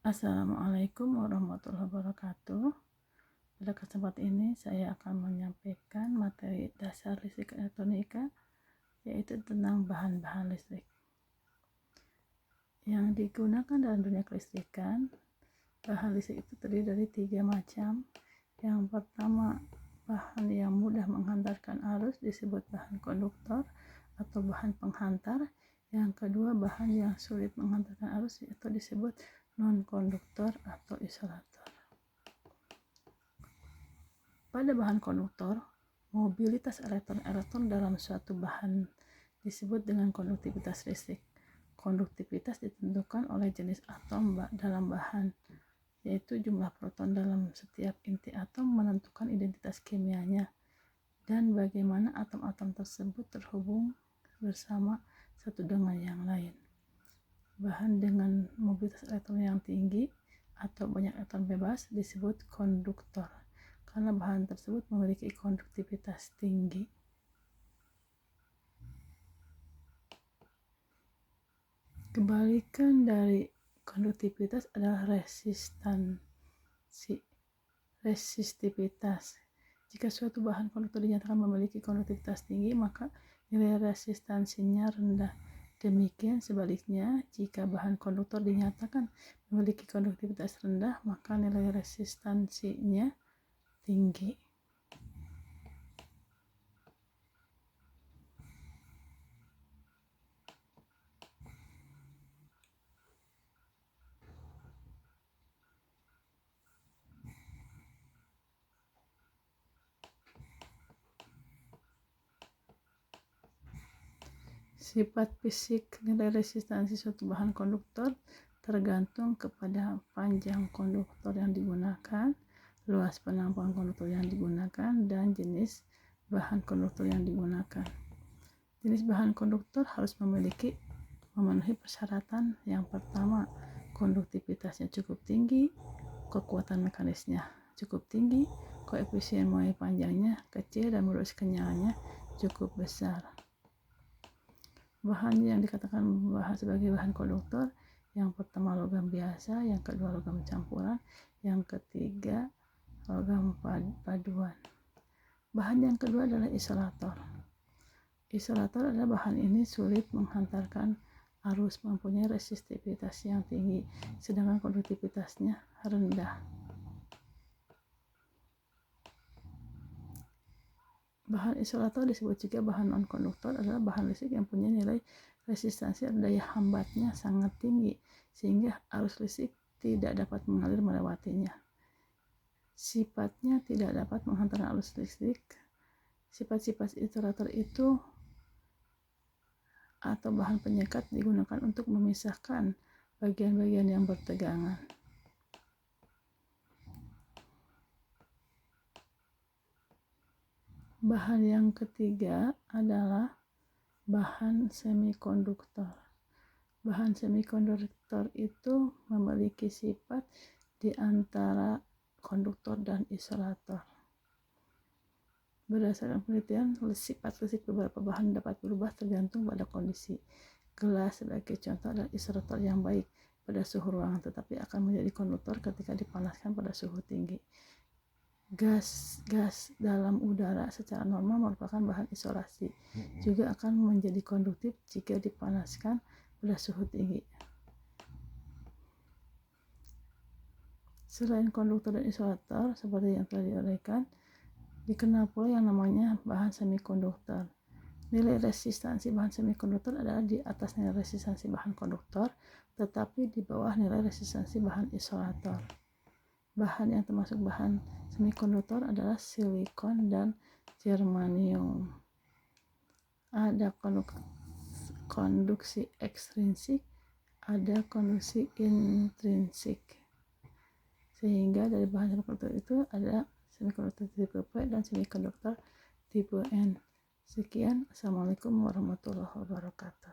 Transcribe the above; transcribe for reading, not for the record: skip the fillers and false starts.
Assalamualaikum warahmatullahi wabarakatuh. Pada kesempatan ini saya akan menyampaikan materi dasar listrik elektronika, yaitu tentang bahan-bahan listrik yang digunakan dalam dunia kelistrikan. Bahan listrik itu terdiri dari 3 macam. Yang pertama, bahan yang mudah menghantarkan arus disebut bahan konduktor atau bahan penghantar. Yang kedua, bahan yang sulit menghantarkan arus atau disebut non-konduktor atau isolator. Pada bahan konduktor, mobilitas elektron-elektron dalam suatu bahan disebut dengan konduktivitas listrik. Konduktivitas ditentukan oleh jenis atom dalam bahan, yaitu jumlah proton dalam setiap inti atom menentukan identitas kimianya dan bagaimana atom-atom tersebut terhubung bersama satu dengan yang lain. Bahan dengan mobilitas elektron yang tinggi atau banyak elektron bebas disebut konduktor, karena bahan tersebut memiliki konduktivitas tinggi. Kebalikan dari konduktivitas adalah resistivitas. Jika suatu bahan konduktor dinyatakan memiliki konduktivitas tinggi, maka nilai resistansinya rendah. Demikian sebaliknya, jika bahan konduktor dinyatakan memiliki konduktivitas rendah, maka nilai resistansinya tinggi. Sifat fisik nilai resistansi suatu bahan konduktor tergantung kepada panjang konduktor yang digunakan, luas penampang konduktor yang digunakan, dan jenis bahan konduktor yang digunakan. Jenis bahan konduktor harus memenuhi persyaratan. Yang pertama, konduktivitasnya cukup tinggi, kekuatan mekanisnya cukup tinggi, koefisien Moe panjangnya kecil, dan modulus kenyalannya cukup besar. Bahan yang dikatakan sebagai bahan konduktor, yang pertama logam biasa, yang kedua logam campuran, yang ketiga logam paduan. Bahan yang kedua adalah isolator. Isolator adalah bahan ini sulit menghantarkan arus, mempunyai resistivitas yang tinggi, sedangkan konduktivitasnya rendah. Bahan isolator disebut juga bahan non-konduktor, adalah bahan listrik yang punya nilai resistansi atau daya hambatnya sangat tinggi, sehingga arus listrik tidak dapat mengalir melewatinya. Sifatnya tidak dapat menghantarkan arus listrik. Sifat-sifat isolator itu atau bahan penyekat digunakan untuk memisahkan bagian-bagian yang bertegangan. Bahan yang ketiga adalah bahan semikonduktor. Bahan semikonduktor itu memiliki sifat di antara konduktor dan isolator. Berdasarkan penelitian, sifat listrik beberapa bahan dapat berubah tergantung pada kondisi. Gelas sebagai contoh adalah isolator yang baik pada suhu ruangan, tetapi akan menjadi konduktor ketika dipanaskan pada suhu tinggi. Gas dalam udara secara normal merupakan bahan isolasi, juga akan menjadi konduktif jika dipanaskan pada suhu tinggi. Selain konduktor dan isolator seperti yang telah diuraikan, dikenal pula yang namanya bahan semikonduktor. Nilai resistansi bahan semikonduktor adalah di atas nilai resistansi bahan konduktor, tetapi di bawah nilai resistansi bahan isolator. Bahan yang termasuk bahan semikonduktor adalah silikon dan germanium. Ada konduksi ekstrinsik, ada konduksi intrinsik. Sehingga dari bahan semikonduktor itu ada semikonduktor tipe P dan semikonduktor tipe N. Sekian, Assalamualaikum warahmatullahi wabarakatuh.